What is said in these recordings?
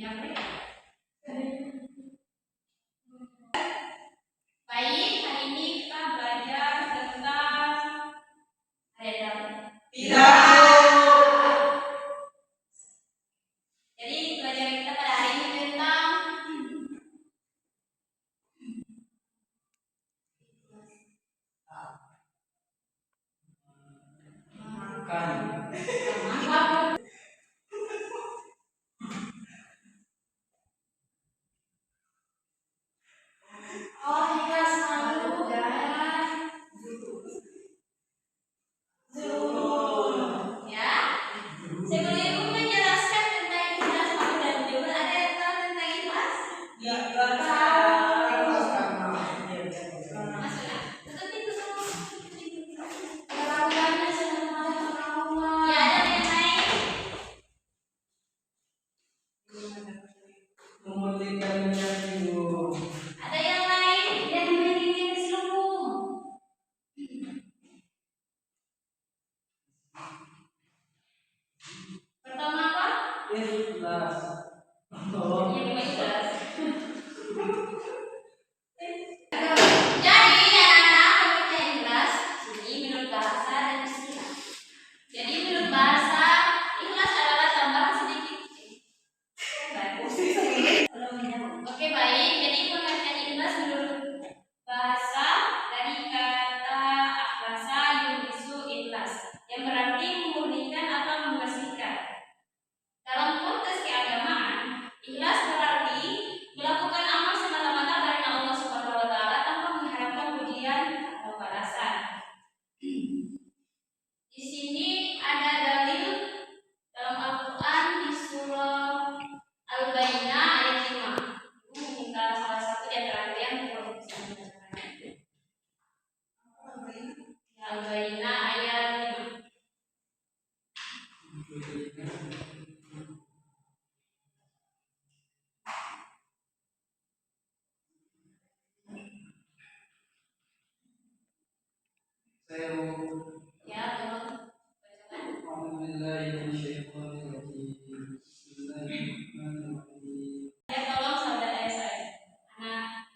Baik, hari ini kita belajar tentang tidak. Jadi pelajaran kita pada hari ini tentang Makan. Sebelum Ibu menjelaskan tentang ikhlas malu dan jujur, ada yang tahu tentang ikhlas? Ya, nggak tahu. Masuklah. Tutup pintu semua. Keraguannya sama Allah. Ya, ada yang lain? Memulihkan Ibu. Ada yang lain? Yang memiliki keselumum. Pertama apa? Ikhlas. Yang ikhlas. Jadi anak-anak pengertian ikhlas ini menurut bahasa dan istilah. Jadi menurut bahasa ikhlas adalah tambahan sedikit. Oke baik. Jadi pengertian ikhlas menurut bahasa dari kata akhlasa yuhlisu ikhlas yang berarti memurnikan atau membersihkan. Dalam konteks keagamaan, ikhlas berarti melakukan amal semata-mata karena Allah Subhanahu wa taala tanpa mengharapkan pujian atau balasan. Di sini ada dalil dalam Al-Qur'an di surah Al-Baqarah ayat 5. Ibu minta salah satu di antara kalian untuk bisa membacakannya. Al-Baqarah ayat 5. Saya Ya, tolong bacakan. Alhamdulillahirrahmanirrahim. Bismillahirrahmanirrahim. Ya, tolong saudara saya. Anak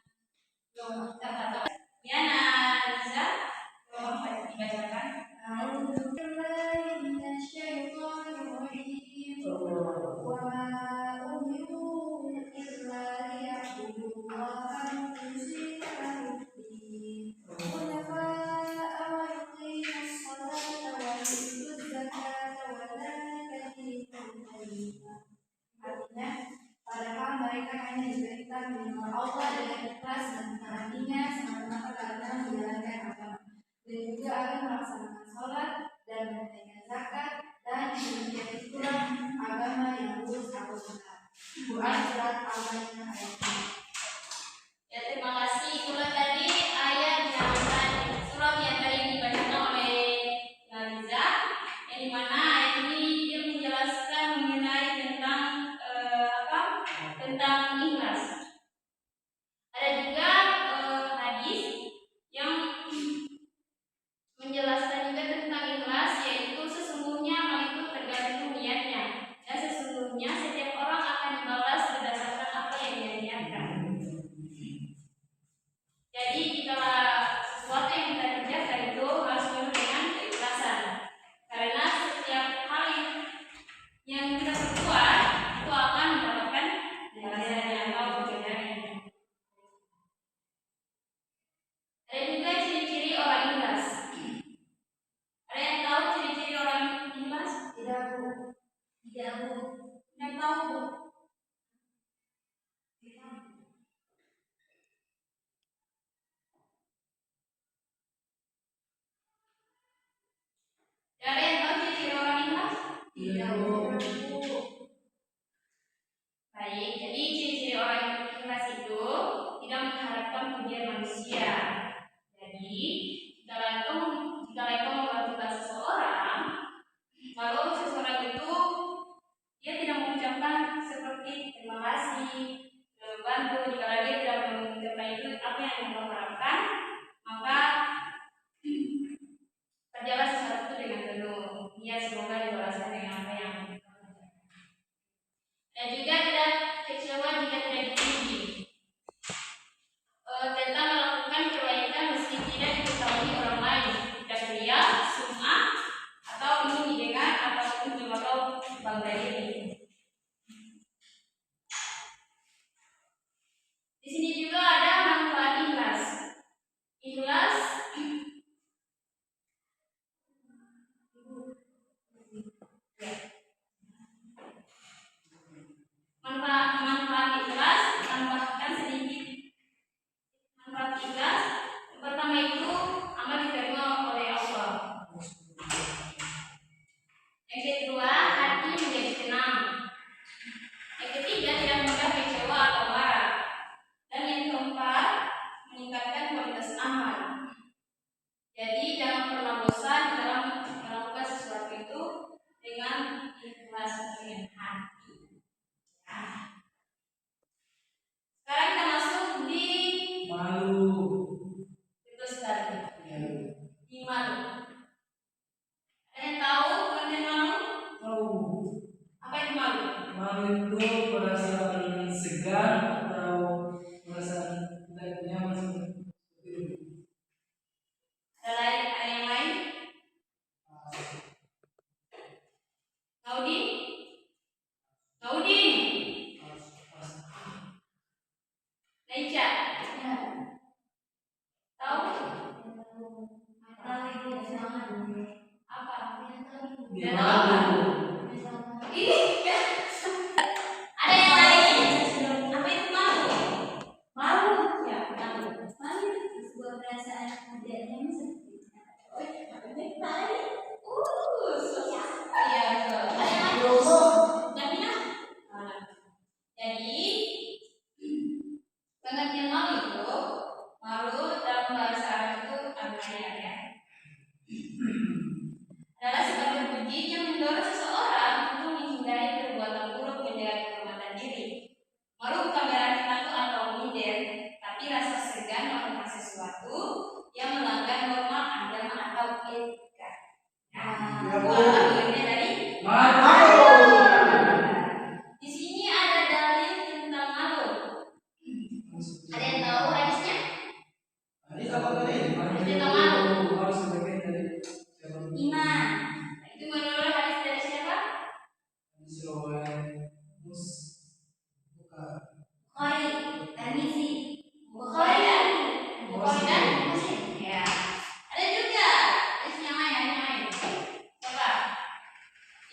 kata ya, Naza, tolong dibacakan. Artinya, padahal mereka hanya diberikan menyembah Allah dengan ikhlas dan menghatinya semata-mata karena menjalankan agama, dan juga akan melaksanakan sholat dan menunaikan zakat, dan demikian itulah agama yang lurus atau benar. Quran surat Al-Baqarah ayat 5. Ya, terima kasih. Itulah tadi ayat surat yang tadi dibacakan oleh Naliza, yang dimana ayat ini dia menjelaskan mengenai tentang tentang ikhlas. Ada juga hadis yang menjelaskan juga tentang ikhlas, yaitu sesungguhnya amal itu tergantung niatnya, dan sesungguhnya setiap orang akan dibalas berdasarkan apa yang dia niatkan. Jadi jika sesuatu yang kita kerjakan itu harus penuh dengan keikhlasan, karena setiap hal yang kita perbuat itu akan mendapatkan balasannya atau ganjarannya. Ada juga ciri-ciri orang ikhlas. Ada yang tahu ciri-ciri orang ikhlas? Tidak, Bu. Tidak, Bu. Yang tahu, Bu? Ada yang tahu ciri-ciri orang ikhlas? Tidak, Bu. Baik, jadi ciri-ciri orang ikhlas itu tidak mengharapkan pujian manusia. Jadi, jika engkau membantu seseorang, kalau seseorang itu dia tidak mengucapkan seperti terima kasih, membantu, jika dia tidak mengucapkan itu apa yang engkau harapkan, maka kerjalah sesuatu dengan penuh niat, semoga dibalaskan dengan apa yang kecewa jika tidak dipuji. Tentang melakukan kebaikan meski tidak diketahui orang lain, tidak ria, sum'ah, atau ingin didengar ataupun atau bangga diri. Di sini juga ada manfaat ikhlas. Ikhlas manfaat ikhlas, tambahkan sedikit manfaat ikhlas. Yang pertama itu amal diterima oleh Allah. Yang kedua, hati menjadi tenang. Yang ketiga, tidak mudah kecewa atau marah. Dan yang keempat, meningkatkan kualitas amal. Jadi jangan pernah bosan dalam melakukan sesuatu itu dengan ikhlas dengan hati. Sekarang kita masuk di Malu. Betul sekali. Ya. Di malu. Ada yang tahu pengertian malu? Tahu. Apa itu malu? Malu itu perasaan segan atau perasaan tidak nyaman seperti itu. Ada yang lain? Naudin? Naudin? Naica? Tahu? Apa? Dia Tidak tahu? malu. Ih, ada yang lain? Apa itu malu? Malu? Ya, malu. Malu itu sebuah perasaan tidak nyaman seperti itu. Iya, betul. Ada yang lain? Nabila? Jadi, pengertian malu itu, malu dalam bahasa Arab itu al-haya ya. Adalah sikap terpuji yang mendorong seseorang untuk menghindari perbuatan buruk menjaga kehormatan diri. Malu bukan berarti takut atau minder, tapi rasa segan melakukan sesuatu yang melanggar norma agama atau etika. Nah, itu apa pengertian dari Malu. di sini ada dalil tentang malu. Ada yang tahu hadisnya? Hadis apa tadi? Hadis tentang malu. Harus sebagian dari siapa? Iman. Itu menurut hadis dari siapa? Hadis riwayat bukan. Bukhari, Tirmizi, Bukhari dan Muslim. Ya. Ada juga hadis yang lain. Coba.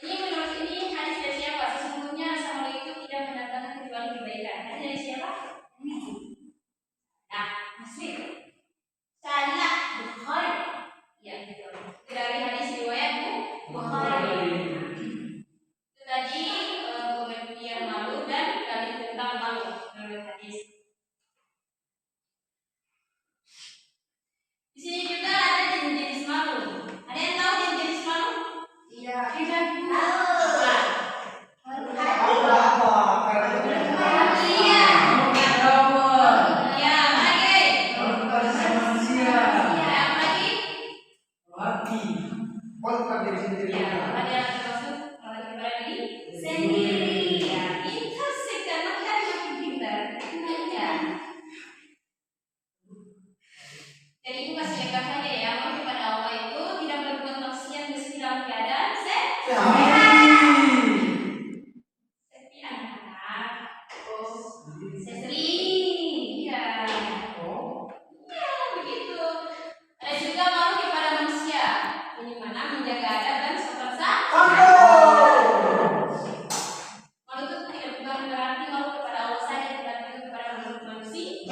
Ini menurut ini hadis dari siapa? Sesungguhnya rasa malu itu tidak mendatangkan kecuali kebaikan. Hadis dari siapa? Tirmizi. Nah, Muslim. Salah Bukhari. Ya, betul. Dari hadis riwayat Bukhari. Itu tadi pengertian malu dan dalil tentang malu menurut hadis. Di sini juga ada jenis-jenis malu. Ada yang tahu jenis-jenis malu? Tidak. Tidak. Tahu. Apa? Hati. Iya. Apa? Ya, apa lagi? Kalau kepada manusia. Ya, apa lagi? Hati. Ya, ada yang termasuk kepada diri Sendiri. Ya, itu sekarang kan makin pintar. Ya. Jadi ibu kasih contoh saja ya, mau kepada Allah itu tidak berbuat maksiat meski dalam keadaan sepi anak. Sesering. Iya. Iya, begitu. Ada juga malu kepada manusia, yang mana menjaga adab dan sopan santun. Malu itu tidak bukan berarti malu kepada Allah saja, tetapi kepada manusia.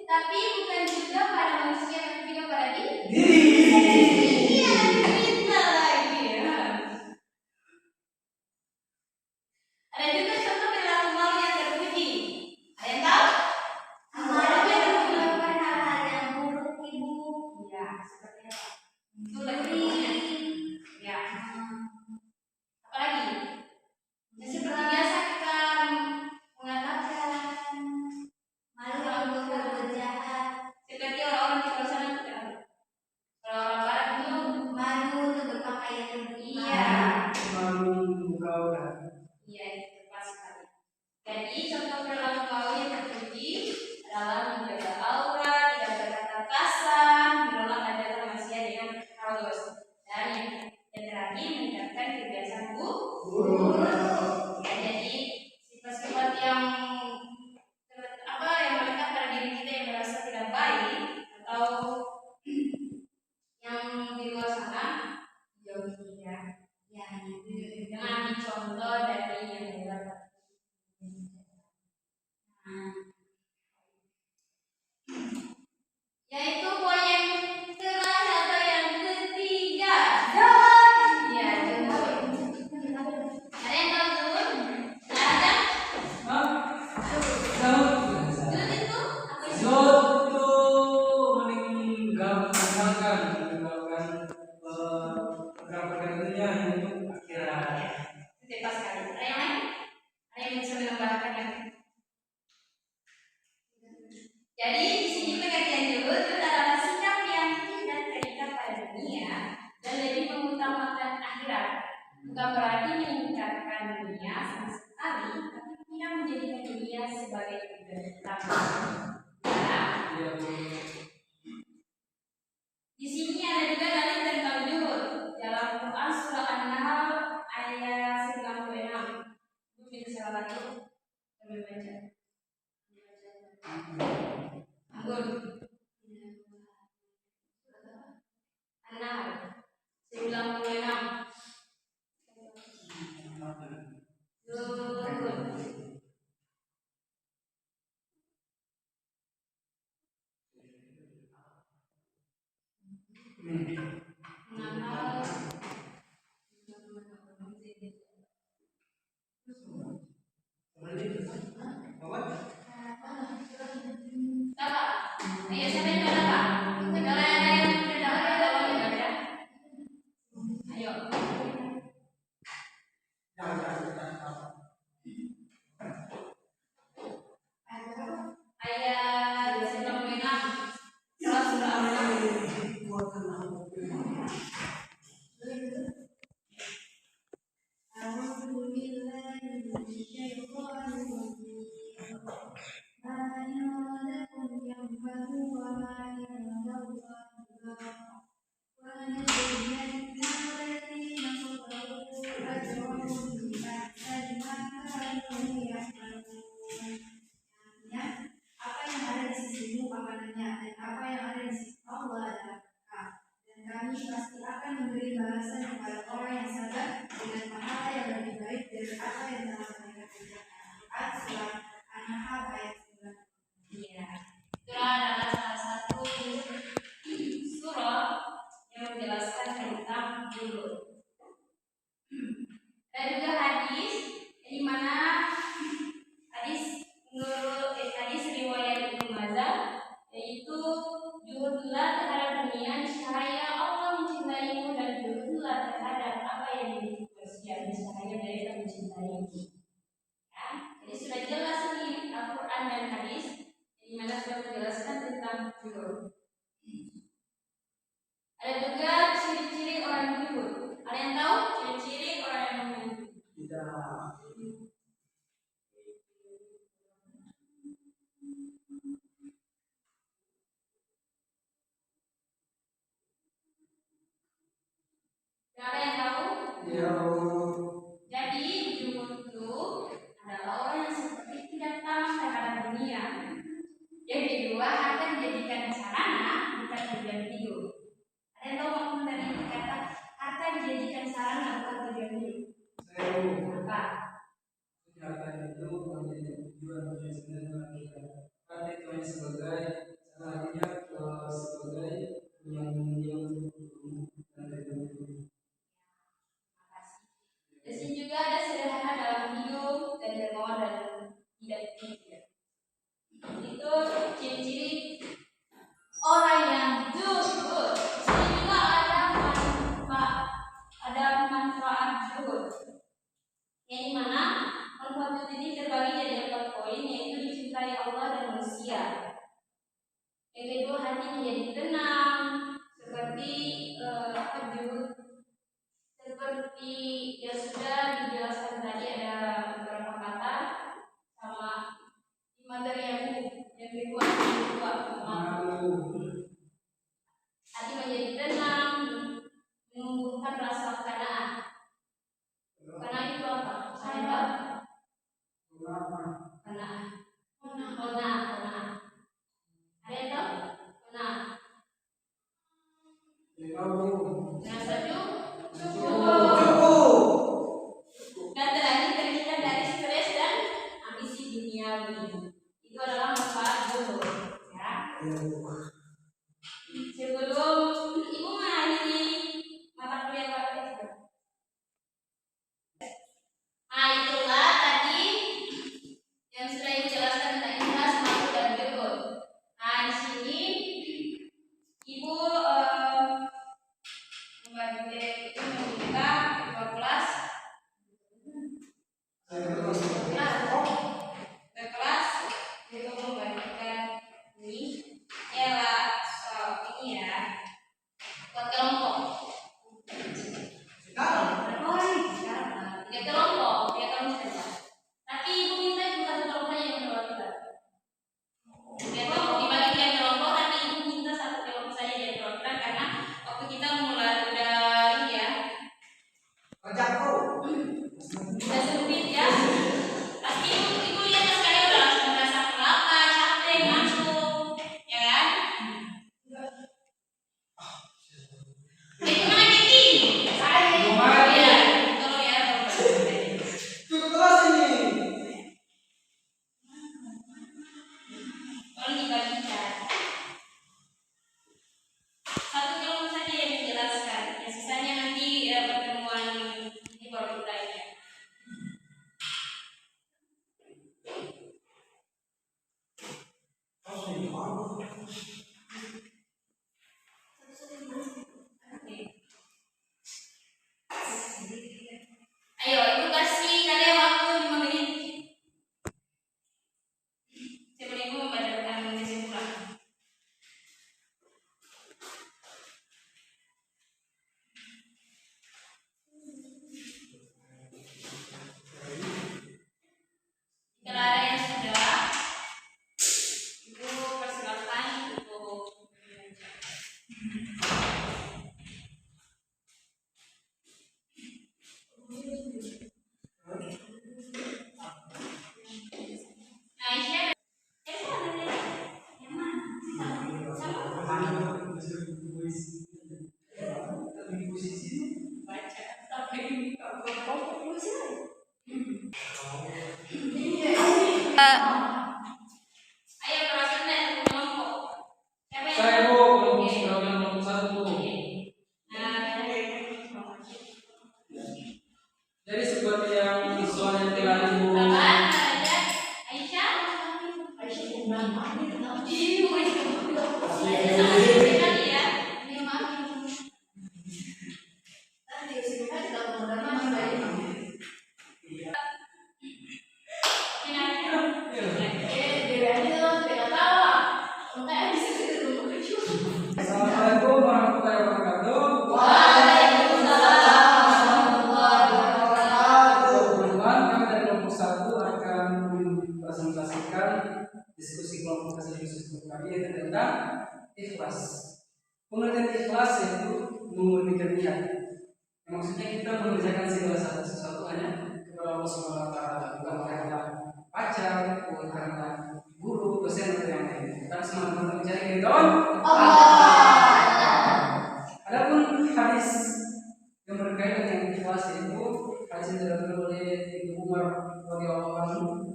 Tapi bukan juga pada manusia, tapi juga pada diri. Iya, kita lagi. Ya. Ada juga contoh perilaku malu yang terpuji. Ada yang tahu? Malu yang melakukan hal-hal yang buruk, Ibu. Iya, seperti apa? Itu Mencuri. Ya. Apa lagi? Ya, seperti biasa kita mengatakan Malu yang berbuat jahat. seperti orang-orang di luar sana kita. Kalau orang barat itu Malu untuk berpakaian yang iya. Malu buka Iya, itu pas sekali. Jadi contoh perilaku kaum yang terpuji adalah menjaga aurat, tidak berkata kasar, menolak ajaran manusia dengan halus, dan yang terakhir meningkatkan kebiasaan buruk. Ya, jadi sifat-sifat yang yang melekat pada diri kita yang merasa tidak baik atau yang di luar sana jauhi ya. Ya, jangan dicontoh dari yang luar. Yaitu poin yang terakhir atau yang ketiga. Ya, ada yang tahu dulu? Ada? Dulu itu apa itu? Zul itu meninggalkan perkara-perkara yang untuk akhirat. Itu tepat sekali. Ada yang lain? Ada yang bisa menambahkan? Jadi di sini pengertian zuhud itu adalah sikap yang tidak terikat pada dunia dan lebih mengutamakan akhirat. Bukan berarti meningkatkan dunia sama sekali, tapi tidak menjadikan dunia sebagai tujuan utama. Ya. Di sini ada juga dalil tentang zuhud dalam Quran surah An-Nahl ayat 96. Itu bisa salah satu kami baca. Anggun. An-Nahl 96. Ayo siapa yang baca? Kalau ada yang tidak tahu ya tolong dibaca. Ayo. Ayat 96 surah Al-Nahl. Apa yang ada di sisimu makanannya dan apa yang ada di sisi Allah adalah berkah. Dan kami pasti akan memberi balasan kepada orang yang sabar dengan pahala yang lebih baik dari apa yang telah mereka kerjakan. Ayat surat An-Nahl ayat 9. Iya, itulah adalah salah satu surah yang menjelaskan tentang zuhud. Dan juga hadis di mana hadis riwayat Ibnu Majah, yaitu zuhudlah terhadap dunia niscaya Allah mencintaimu, dan zuhudlah terhadap apa yang dimiliki manusia niscaya mereka mencintaimu. Ya, jadi sudah jelas nih Al-Quran dan hadis di mana sudah menjelaskan tentang zuhud. Ada juga ciri-ciri orang zuhud. Ada yang tahu ciri-ciri orang yang zuhud? Tidak. Ada yang tahu? Ya. Jadi zuhud itu adalah orang yang seperti tidak tamak terhadap dunia. Yang kedua akan dijadikan sarana bukan tujuan hidup. Ada yang tahu maksud dari kata harta dijadikan sarana bukan tujuan hidup? Apa? Harta itu menjadi tujuan bagi sendiri. Harta itu hanya sebagai salahnya sebagai yang Di sini juga ada sederhana dalam hidup dan dermawan dalam tidak hidup. Itu ciri-ciri orang yang zuhud. Di sini juga ada manfaat zuhud. Yang dimana manfaat ini terbagi jadi 4 poin, yaitu dicintai Allah dan manusia. Yang kedua, hati menjadi tenang, seperti zuhud seperti yang sudah dijelaskan Kona. Kona. Ada toh? Kona. Yang satu cukup. Dan terakhir terhindar dari stres dan ambisi duniawi. Itu adalah manfaat guru. Ya. Sebelum ibu mengakhiri mata kuliah Pak. Nah, itulah tadi yang sudah ibu jelaskan tentang ikhlas, mampu dan jujur. Nah, di sini ibu membuka kedua kelas itu membagikan ini ialah soal ini ya buat kelompok. Tiga kelompok. Tapi ibu minta bukan kelompok saja yang mendapat. Tiga kelompok dibagi tiga kelompok, tapi ibu minta satu kelompok saja yang perwakilan karena waktu kita mulai udah ini ya. Udah sempit ya. Pasti ibu lihat sekali udah langsung merasa kelapa, capek, ngantuk, ya kan? Itu mana Kiki? Saya. Iya. Tolong ya. Tolong dibagikan. Satu kelompok saja yang dijelaskan. Yang sisanya nanti pertemuan ini baru kita lihat. Ayo, ibu kasih kalian waktu 5 menit. Sebelum ibu membacakan kesimpulan. Kalau ada yang sudah, ibu persilakan untuk Aisyah. Ayo perwakilan dari satu kelompok. Siapa yang Saya Bu, Oke. kelompok satu Bu. Nah, Jadi seperti yang soal yang telah Ibu Bapak, ada Aisyah. Sekali ya. Assalamualaikum warahmatullahi wabarakatuh. Teman-teman, kami dari kelompok satu akan mempresentasikan diskusi kelompok hasil diskusi kami yaitu tentang ikhlas. Pengertian ikhlas yaitu memurnikan niat. Maksudnya kita mengerjakan segala sesuatu hanya kepada Allah Subhanahu wa Ta'ala, bukan karena pacar, bukan karena guru, dosen atau yang lain. Kita semata-mata mencari keridhaan Adapun hadis yang berkaitan dengan ikhlas itu hadis yang diriwayatkan oleh Ibnu Umar radhiyallahu anhu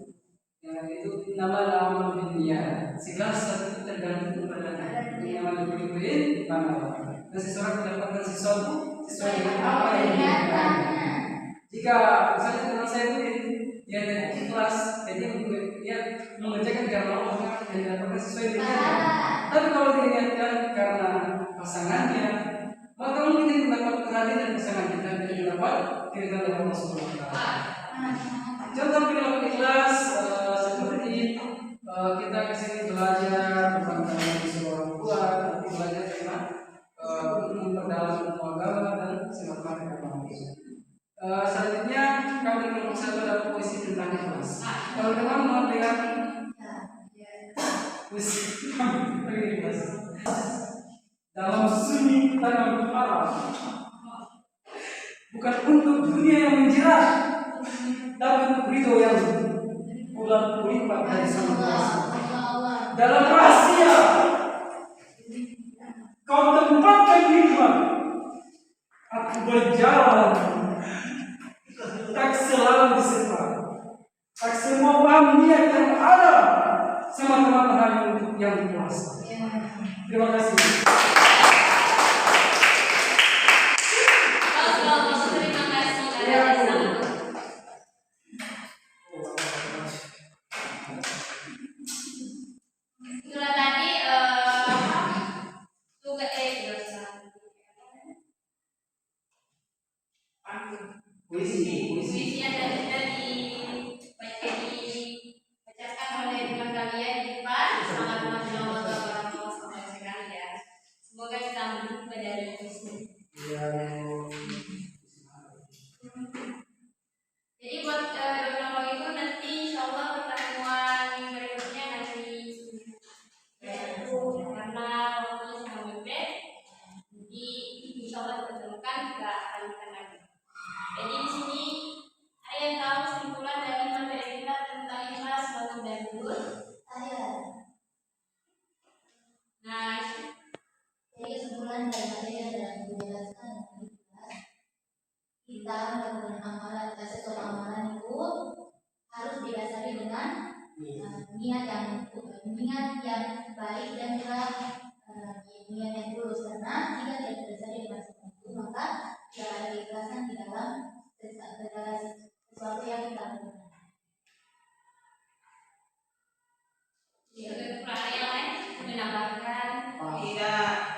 yang itu nama amal binniyat. Segala sesuatu itu tergantung kepada niat. Dan seseorang mendapatkan sesuatu sesuai dengan apa yang diinginkan. Jika misalnya teman saya dia ikhlas, jadi dia mengerjakan karena Allah dan mendapatkan sesuai dengan niatnya. Tapi kalau diniatkan karena pasangannya, maka mungkin dia mendapat perhatian dari pasangan kita dan mendapat keridhaan dari Allah Subhanahu wa Ta'ala. Contoh perilaku ikhlas seperti kita kesini belajar bukan karena disuruh orang tua, tapi belajar karena memperdalam ilmu agama dan silaturahmi agama. Selanjutnya kami dari kelompok satu ada puisi tentang ikhlas. Kalau teman mau dengar puisi tentang ikhlas dalam sunyi tanam haram, bukan untuk dunia yang menjerat, tapi untuk ridho yang dalam rahasia kau tempatkan hikmah. Aku berjalan tak selalu diserta, tak semua paham niat yang ada sama teman-teman yang kuasa. Terima kasih. Terima kasih atas sangat. Itulah tadi tugas puisi yang tadi dibacakan oleh teman kalian di depan. Sangat bermanfaat sekali ya. Semoga kita ambil dari puisi. Jadi buat download itu nanti insya Allah pertemuan berikutnya nanti karena waktunya sangat mepet, jadi insya Allah dipertemukan kita alihkan lagi. Jadi di sini ada yang tahu kesimpulan dari materi kita tentang ikhlas, waktu dan zuhud? Nah, Jadi kesimpulan dari materi adalah menjelaskan kita melakukan amalan, sesuatu amalan itu harus didasari dengan niat yang baik dan juga niat yang tulus, karena jika tidak didasari dengan semua itu maka tidak ada keikhlasan di dalam segala sesuatu yang kita lakukan. ada yang lain menambahkan? Tidak.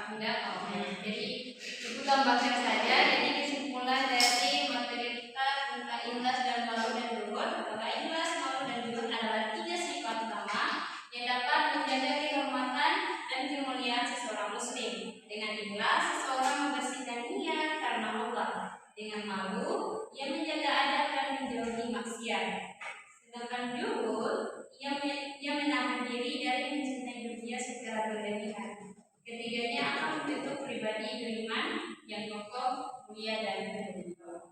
Jadi itu tambahkan saja. Jadi kesimpulan dari materi kita tentang ikhlas dan malu dan zuhud adalah ikhlas, malu dan zuhud adalah 3 sifat utama yang dapat menjaga kehormatan dan kemuliaan seseorang muslim. Dengan ikhlas, seseorang membersihkan niat karena Allah. Dengan malu, ia menjaga adab dan menjauhi maksiat. Sedangkan zuhud, ia menahan diri dari mencintai dunia secara berlebihan. Ketiganya akan membentuk pribadi beriman yang kokoh, mulia dan berdoa.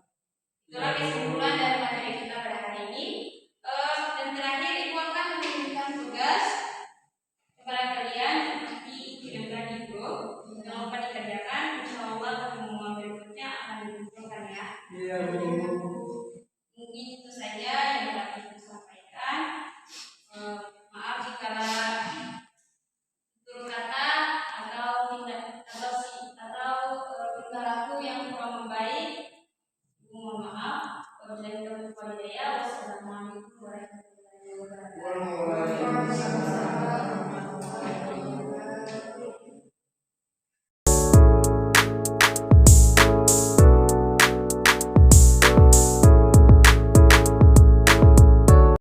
Itulah kesimpulan dari materi kita pada hari ini. Dan terakhir, Ibu akan memberikan tugas kepada kalian nanti kirimkan di grup. Jangan lupa dikerjakan. Insya Allah pertemuan berikutnya akan dikumpulkan ya. Mungkin itu saja yang dapat Ibu sampaikan. Maaf jika tutur kata atau tingkah laku yang kurang membaik. Ibu mohon maaf. Wassalamualaikum warahmatullahi wabarakatuh.